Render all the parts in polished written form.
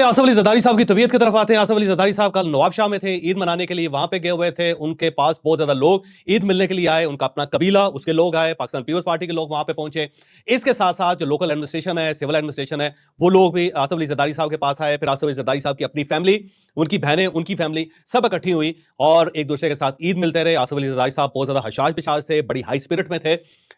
आसफ अली जरदारी साहब की तबीयत की तरफ आते हैं। आसफ अली जरदारी साहब कल नवाबशाह में थे, ईद मनाने के लिए वहां पे गए हुए थे। उनके पास बहुत ज्यादा लोग ईद मिलने के लिए आए, उनका अपना कबीला, उसके लोग आए, पाकिस्तान पीपल्स पार्टी के लोग वहां पे पहुंचे। इसके साथ साथ जो लोकल एडमिनिस्ट्रेशन है, सिविल एडमिनिस्ट्रेशन है, वो लोग भी आसफ अली जरदारी साहब के पास आए। फिर आसफ अली जरदारी साहब की अपनी फैमिली, उनकी बहनें, उनकी फैमिली सब इकट्ठी हुई और एक दूसरे के साथ ईद मिलते रहे। आसफ अली जरदारी साहब बहुत ज्यादा हशाश पिशाश से, बड़ी हाई स्पिरिट में थे,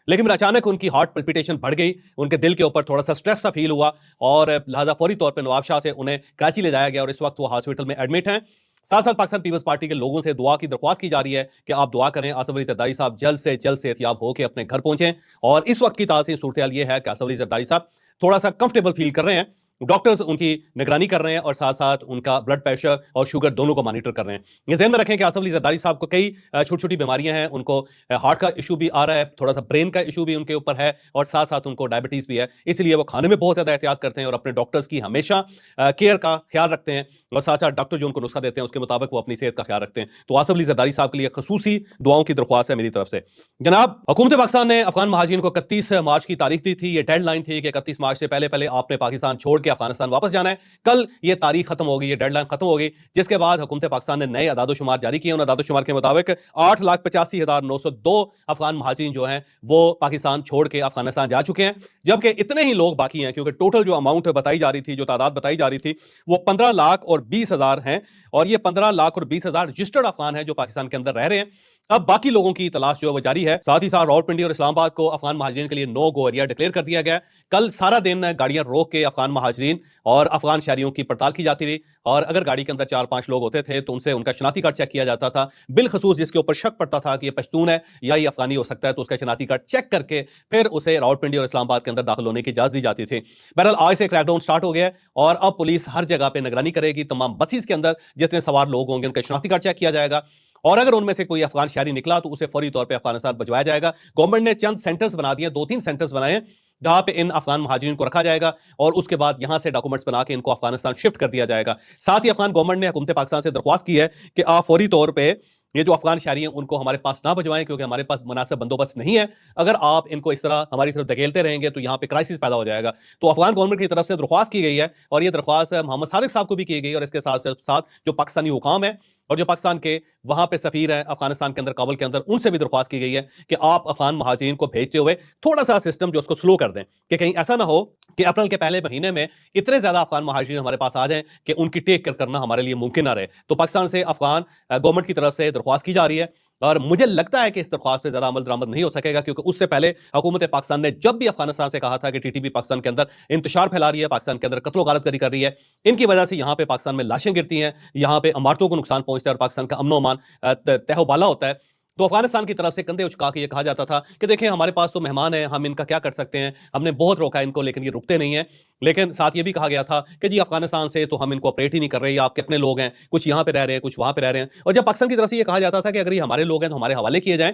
लेकिन अचानक उनकी हार्ट पल्पिटेशन बढ़ गई, उनके दिल के ऊपर थोड़ा सा स्ट्रेस सा फील हुआ और लिहाजा फौरी तौर पर नवाबशाह से उन्हें कराची ले जाया गया और इस वक्त वो हॉस्पिटल में एडमिट हैं। साथ साथ पाकिस्तान पीपल्स पार्टी के लोगों से दुआ की दरख्वास्त की जा रही है कि आप दुआ करें आसफ अली जरदारी साहब जल्द से जल्द सेहतियाब होकर अपने घर पहुंचें। और इस वक्त की ताज़ा सूरत हाल ये है कि आसफ अली जरदारी साहब थोड़ा सा कंफर्टेबल फील कर रहे हैं, डॉक्टर्स उनकी निगरानी कर रहे हैं और साथ साथ उनका ब्लड प्रेशर और शुगर दोनों को मॉनिटर कर रहे हैं। ये ध्यान में रखें कि आसफ अली जरदारी साहब को कई छोटी छोटी बीमारियां हैं, उनको हार्ट का इशू भी आ रहा है, थोड़ा सा ब्रेन का इशू भी उनके ऊपर है और साथ साथ उनको डायबिटीज भी है, इसलिए वो खाने में बहुत ज्यादा एहतियात करते हैं और अपने डॉक्टर्स की हमेशा केयर का ख्याल रखते हैं और साथ साथ डॉक्टर जो उनको नुस्खा देते हैं उसके मुताबिक वो अपनी सेहत का ख्याल रखते हैं। तो आसफ अली जरदारी साहब के लिए खसूसी दुआओं की दरख्वास्त है मेरी तरफ से। जनाब, हुकूमत पाकिस्तान ने अफगान महाजिरीन को 31 मार्च की तारीख दी थी। ये डेडलाइन थी कि 31 मार्च से पहले पहले आपने पाकिस्तान छोड़ के अफगानिस्तान वापस जाना है। कल ये तारीख खत्म हो गई, ये डेडलाइन खत्म हो गई, जिसके बाद हुकूमत पाकिस्तान ने नए अदादोशुमार जारी किए। उन अदादोशुमार के मुताबिक 8,85,902 अफगान महाजिरीन जो हैं वो पाकिस्तान छोड़ के अफगानिस्तान जा चुके हैं, जबकि इतने ही लोग बाकी हैं क्योंकि टोटल जो अमाउंट बताई जा रही थी, जो तादाद बताई जा रही थी, वो 15,20,000 हैं और ये 15,20,000 रजिस्टर्ड अफगान हैं जो पाकिस्तान के अंदर रह रहे हैं। अब बाकी लोगों की तलाश जो है वो जारी है। साथ ही साथ रावलपिंडी और इस्लामाबाद को अफगान महाजिरीन के लिए नो गो एरिया डिक्लेयर कर दिया गया। कल सारा दिन गाड़ियां रोक के अफगान महाजिरीन और अफगान शहरियों की पड़ताल की जाती रही और अगर गाड़ी के अंदर 4-5 लोग होते थे तो उनसे उनका शनाती कार्ड चेक किया जाता था। बिलखसूस जिसके ऊपर शक पड़ता था कि ये पश्तून है या ये अफगानी हो सकता है तो उसका शनाती कार्ड चेक करके फिर उसे रावलपिंडी और इस्लामाबाद के अंदर दाखिल होने की इजाजत दी जाती थी। बहरहाल आज से क्रैकडाउन स्टार्ट हो गया है और अब पुलिस हर जगह पे निगरानी करेगी। तमाम बसेस के अंदर जितने सवार लोग होंगे उनका शनाती कार्ड चेक किया जाएगा और अगर उनमें से कोई अफगान शहरी निकला तो उसे फौरी तौर पे अफगानिस्तान भिजवाया जाएगा। गवर्नमेंट ने चंद सेंटर्स बना दिए, 2-3 सेंटर्स बनाए जहां पे इन अफगान महाजिरीन को रखा जाएगा और उसके बाद यहां से डॉक्यूमेंट्स बना के इनको अफगानिस्तान शिफ्ट कर दिया जाएगा। साथ ही अफगान गवर्नमेंट ने हुकूमत पाकिस्तान से दरख्वास्त की है कि आप फौरी तौर पे ये जो अफगान शहरी हैं उनको हमारे पास ना भिजवाएं क्योंकि हमारे पास मुनासिब बंदोबस्त नहीं है। अगर आप इनको इस तरह हमारी तरफ धकेलते रहेंगे तो यहाँ पे क्राइसिस पैदा हो जाएगा। तो अफगान गवर्नमेंट की तरफ से दरख्वास्त की गई है और ये दरख्वास्त मोहम्मद सादिक साहब को भी की गई और इसके साथ साथ जो पाकिस्तानी हुकाम है और जो पाकिस्तान के वहां पे सफीर है अफगानिस्तान के अंदर, काबुल के अंदर, उनसे भी दरख्वास्त की गई है कि आप अफगान महाजिरीन को भेजते हुए थोड़ा सा सिस्टम जो उसको स्लो कर दें कि कहीं ऐसा ना हो कि अप्रैल के पहले महीने में इतने ज्यादा अफगान महाजिरीन हमारे पास आ जाएं कि उनकी टेक केयर करना हमारे लिए मुमकिन ना रहे। तो पाकिस्तान से अफगान गवर्नमेंट की तरफ से दरख्वास्त की जा रही है और मुझे लगता है कि इस दरख्वास्त पे ज्यादा अमल दरामद नहीं हो सकेगा क्योंकि उससे पहले हुकूमत पाकिस्तान ने जब भी अफगानिस्तान से कहा था कि टीटीपी पाकिस्तान के अंदर इंतशार फैला रही है, पाकिस्तान के अंदर कत्लो गारत कर रही है, इनकी वजह से यहाँ पे पाकिस्तान में लाशें गिरती हैं, यहाँ पे इमारतों को नुकसान पहुंचता है और पाकिस्तान का अमन अमान तहबाला होता है, तो अफगानिस्तान की तरफ से कंधे उचका के ये कहा जाता था कि देखें हमारे पास तो मेहमान हैं, हम इनका क्या कर सकते हैं, हमने बहुत रोका इनको लेकिन ये रुकते नहीं हैं। लेकिन साथ ये भी कहा गया था कि जी अफगानिस्तान से तो हम इनको ऑपरेट ही नहीं कर रहे, आपके अपने लोग हैं, कुछ यहाँ पे रह रहे हैं, कुछ वहाँ पे रह रहे हैं। और जब पाकिस्तान की तरफ से ये कहा जाता था कि अगर ये हमारे लोग हैं तो हमारे हवाले किए जाएं,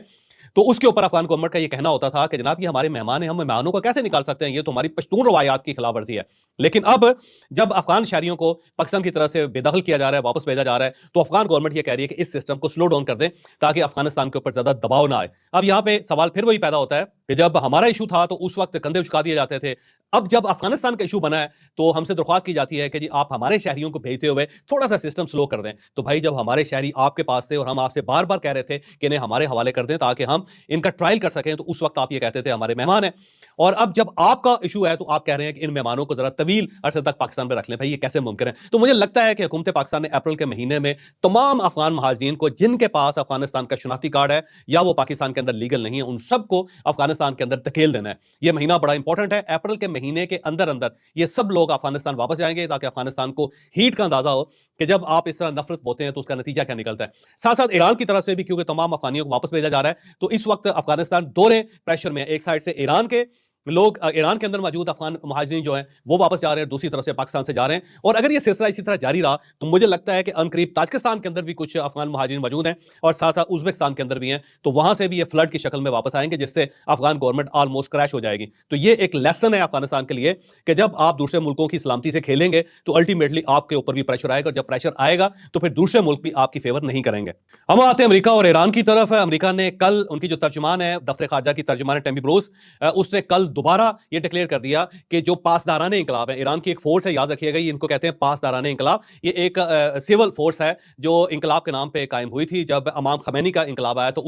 तो उसके ऊपर अफगान गवर्नमेंट का ये कहना होता था कि जनाब ये हमारे मेहमान हैं, हम मेहमानों को कैसे निकाल सकते हैं, ये तो हमारी पश्तून रवायात की खिलाफ वर्जी है। लेकिन अब जब अफगान शहरियों को पाकिस्तान की तरफ से बेदखल किया जा रहा है, वापस भेजा जा रहा है, तो अफगान गवर्नमेंट ये कह रही है कि इस सिस्टम को स्लो डाउन कर दें ताकि अफगानिस्तान के ऊपर ज्यादा दबाव ना आए। अब यहाँ पे सवाल फिर वही पैदा होता है कि जब हमारा इशू था तो उस वक्त कंधे उचका दिए जाते थे, अब जब अफगानिस्तान का इशू बना है तो हमसे दरख्वास्त की जाती है कि जी आप हमारे शहरियों को भेजते हुए थोड़ा सा सिस्टम स्लो कर दें। तो भाई जब हमारे शहरी आपके पास थे और हम आपसे बार बार कह रहे थे कि इन्हें हमारे हवाले कर दें ताकि हम इनका ट्रायल कर सकें, तो उस वक्त आप ये कहते थे हमारे मेहमान हैं। और अब जब आपका इशू है तो आप कह रहे हैं कि इन मेहमानों को जरा तवील अरसे तक पाकिस्तान में रख लें। भाई ये कैसे मुमकिन है? तो मुझे लगता है कि हुकूमत पाकिस्तान ने अप्रैल के महीने में तमाम अफगान महाजिरीन को जिनके पास अफगानिस्तान का शनाती कार्ड है या वो पाकिस्तान के अंदर लीगल नहीं है, उन सबको अफगानिस्तान के अंदर धकेल देना है। यह महीना बड़ा इंपॉर्टेंट है। अप्रैल के महीने के अंदर ये सब लोग अफगानिस्तान वापस जाएंगे ताकि अफगानिस्तान को हीट का अंदाजा हो कि जब आप इस तरह नफरत बोते हैं तो उसका नतीजा क्या निकलता है। साथ साथ ईरान की तरफ से भी क्योंकि तमाम अफगानियों को वापस भेजा जा रहा है तो इस वक्त अफगानिस्तान दोहरे प्रेशर में है। एक साइड से ईरान के लोग, ईरान के अंदर मौजूद अफगान महाजिरीन जो हैं वो वापस जा रहे हैं, दूसरी तरफ से पाकिस्तान से जा रहे हैं। और अगर ये सिलसिला इसी तरह जारी रहा तो मुझे लगता है कि अनकरीब ताजिकिस्तान के अंदर भी कुछ अफगान महाजिरीन मौजूद हैं और साथ साथ उज्बेकिस्तान के अंदर भी हैं, तो वहां से भी ये फ्लड की शक्ल में वापस आएंगे जिससे अफगान गवर्नमेंट ऑलमोस्ट क्रैश हो जाएगी। तो ये एक लेसन है अफगानिस्तान के लिए कि जब आप दूसरे मुल्कों की सलामती से खेलेंगे तो अल्टीमेटली आपके ऊपर भी प्रेशर आएगा और जब प्रेशर आएगा तो फिर दूसरे मुल्क भी आपकी फेवर नहीं करेंगे। हम आते हैं अमेरिका और ईरान की तरफ। अमेरिका ने कल, उनकी जो तर्जुमान है दफ्तर खारजा की तर्जुमान है टेमी ब्रूस, उसने कल दोबारा ये डिक्लेयर कर दिया कि जो पासदारान इंकलाब है, ईरान की एक फोर्स है, याद रखिएगा, ये इनको कहते हैं पासदारान इंकलाब। ये एक सिविल फोर्स है जो इंकलाब के नाम पे कायम हुई थी जब इमाम खमैनी का इंकलाब आया, तो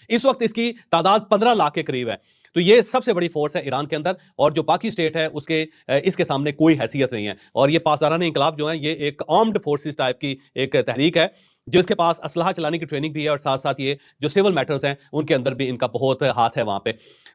इस वक्त इसकी तादाद 15 लाख के करीब है। तो ये सबसे बड़ी फोर्स है ईरान के अंदर, और जो बाकी स्टेट है उसके इसके सामने कोई हैसियत नहीं है। और ये पासदारान इंकलाब जो है ये एक आर्म्ड फोर्सेस टाइप की एक तहरीक है जिसके पास असलहा चलाने की ट्रेनिंग भी है, और साथ साथ ये जो सिविल मैटर्स हैं उनके अंदर भी इनका बहुत हाथ है वहां पे।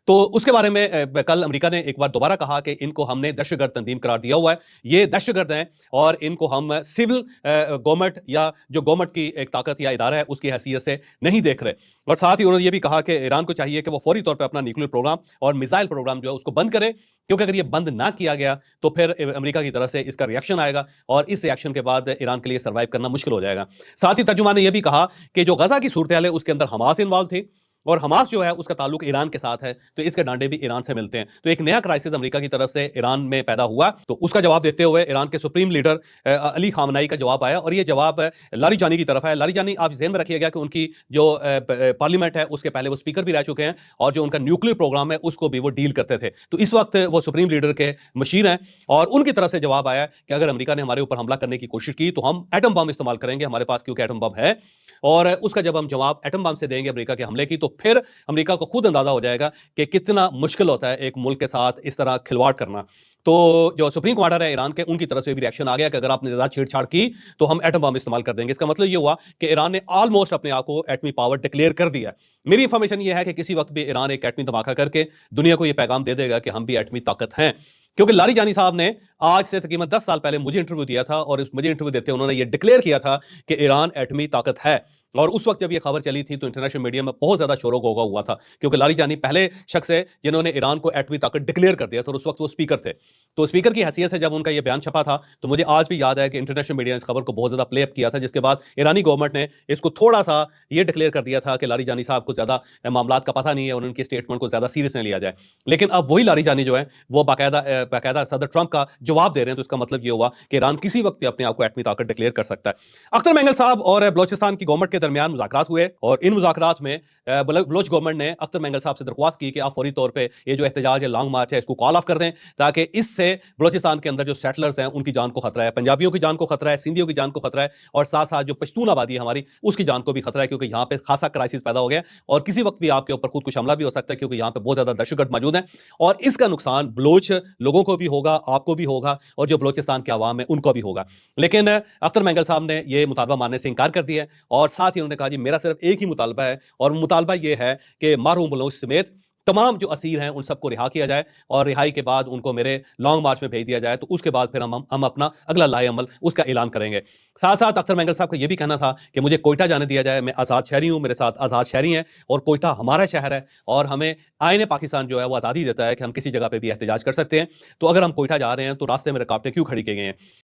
तो उसके बारे में कल अमेरिका ने एक बार दोबारा कहा कि इनको हमने दहशतगर्द तंजीम करार दिया हुआ है, ये दहशतगर्द हैं, और इनको हम सिविल गवर्नमेंट या जो गवर्नमेंट की एक ताकत या इदारा है उसकी हैसियत से नहीं देख रहे। और साथ ही उन्होंने ये भी कहा कि ईरान को चाहिए कि वो फौरी तौर पर अपना न्यूक्लियर प्रोग्राम और मिसाइल प्रोग्राम जो है उसको बंद करे, क्योंकि अगर ये बंद ना किया गया तो फिर अमेरिका की तरफ से इसका रिएक्शन आएगा, और इस रिएक्शन के बाद ईरान के लिए सर्वाइव करना मुश्किल हो जाएगा। साथ ही तर्जुमान ने यह भी कहा कि जो गजा की सूरत हाल है उसके अंदर हमास इन्वॉल्व थी, और हमास जो है उसका ताल्लुक ईरान के साथ है, तो इसके डांडे भी ईरान से मिलते हैं। तो एक नया क्राइसिस अमेरिका की तरफ से ईरान में पैदा हुआ, तो उसका जवाब देते हुए ईरान के सुप्रीम लीडर अली खामनाई का जवाब आया, और ये जवाब लारीजानी की तरफ है। लारीजानी, आप ज़हन में रखिएगा कि उनकी जो पार्लियामेंट है उसके पहले वो स्पीकर भी रह चुके हैं, और जो उनका न्यूक्लियर प्रोग्राम है उसको भी वो डील करते थे। तो इस वक्त वो सुप्रीम लीडर के मशीर हैं, और उनकी तरफ से जवाब आया कि अगर अमेरिका ने हमारे ऊपर हमला करने की कोशिश की तो हम एटम बम इस्तेमाल करेंगे, हमारे पास क्योंकि एटम बम है, और उसका जब हम जवाब एटम बम से देंगे अमेरिका के हमले की, तो फिर अमेरिका को खुद अंदाजा हो जाएगा कि कितना मुश्किल होता है एक मुल्क के साथ इस तरह खिलवाड़ करना। तो जो सुप्रीम कमांडर है ईरान के, उनकी तरफ से भी रिएक्शन आ गया कि अगर आपने ज्यादा छेड़छाड़ की तो हम एटम बम इस्तेमाल कर देंगे। इसका मतलब ये हुआ कि ईरान ने ऑलमोस्ट अपने आप को एटमी पावर डिक्लेयर कर दिया। मेरी इंफॉर्मेशन ये है कि किसी वक्त भी ईरान एक एटमी धमाका करके दुनिया को यह पैगाम दे देगा कि हम भी एटमी ताकत हैं। क्योंकि लारीजानी साहब ने आज से तकरीबन 10 साल पहले मुझे इंटरव्यू दिया था, और मुझे इंटरव्यू देते उन्होंने ये डिक्लेयर किया था कि ईरान एटमी ताकत है। और उस वक्त जब ये खबर चली थी तो इंटरनेशनल मीडिया में बहुत ज्यादा शोर गोगा हुआ था, क्योंकि लारीजानी पहले शख्स है जिन्होंने ईरान को एटमी ताकत डिक्लेयर कर दिया था, और उस वक्त वो स्पीकर थे। तो स्पीकर की हैसियत से जब उनका यह बयान छपा था तो मुझे आज भी याद है कि इंटरनेशनल मीडिया ने इस खबर को बहुत ज्यादा प्ले अप किया था, जिसके बाद ईरानी गवर्नमेंट ने इसको थोड़ा सा ये डिक्लेयर कर दिया था कि लारीजानी साहब को ज्यादा मामला का पता नहीं है और उनकी स्टेटमेंट को ज्यादा सीरियस नहीं लिया जाए। लेकिन अब वही लारीजानी जो है वो बाकायदा सदर ट्रंप का जवाब दे रहे हैं, तो इसका मतलब ये हुआ कि ईरान किसी वक्त भी अपने आप को एटमी ताकत डिक्लेयर कर सकता है। अख्तर मेंगल साहब और बलोचिस्तान की गवर्नमेंट के दरमियान मुज़ाकरात हुए, और इन मुज़ाकरात में बलोच गवर्नमेंट ने अख्तर मेंगल साहब से दरख्वास्त की कि आप फौरी तौर पे ये जो एहतजाज है, लॉन्ग मार्च है, इसको कॉल ऑफ कर दें, ताकि इससे बलोचिस्तान के अंदर जो सेटलर्स हैं उनकी जान को खतरा है, पंजाबियों की जान को खतरा है, सिंधियों की जान को खतरा है, और साथ साथ जो पश्तून आबादी है हमारी उसकी जान को भी खतरा है, क्योंकि यहाँ पे खासा क्राइसिस पैदा हो गया, और किसी वक्त भी आपके ऊपर खुद कुछ हमला भी हो सकता है, क्योंकि यहाँ पे बहुत ज्यादा दहशतगर्द मौजूद है, और इसका नुकसान बलोच लोगों को भी होगा, आपको भी होगा, और जो बलोचिस्तान के अवाम है उनको भी होगा। लेकिन अख्तर मेंगल साहब ने यह मुतालबा मानने से इनकार कर दिया, और साथ ही उन्होंने कहा जी मेरा सिर्फ एक ही मुतालबा है, और मुतालबा यह है कि मरहूम बलोच समेत तमाम जो असीर हैं उन सबको रिहा किया जाए, और रिहाई के बाद उनको मेरे लॉन्ग मार्च में भेज दिया जाए, तो उसके बाद फिर हम अपना अगला लाए अमल उसका ऐलान करेंगे। साथ साथ अख्तर मेंगल साहब को यह भी कहना था कि मुझे कोयटा जाने दिया जाए, मैं आज़ाद शहरी हूँ, मेरे साथ आज़ाद शहरी हैं, और कोयटा हमारा शहर है, और हमें आईने पाकिस्तान जो है वो आज़ादी देता है कि हम किसी जगह पर भी एहतजाज कर सकते हैं। तो अगर हम कोयटा जा रहे हैं तो रास्ते में रुकावटें क्यों खड़ी की गई हैं?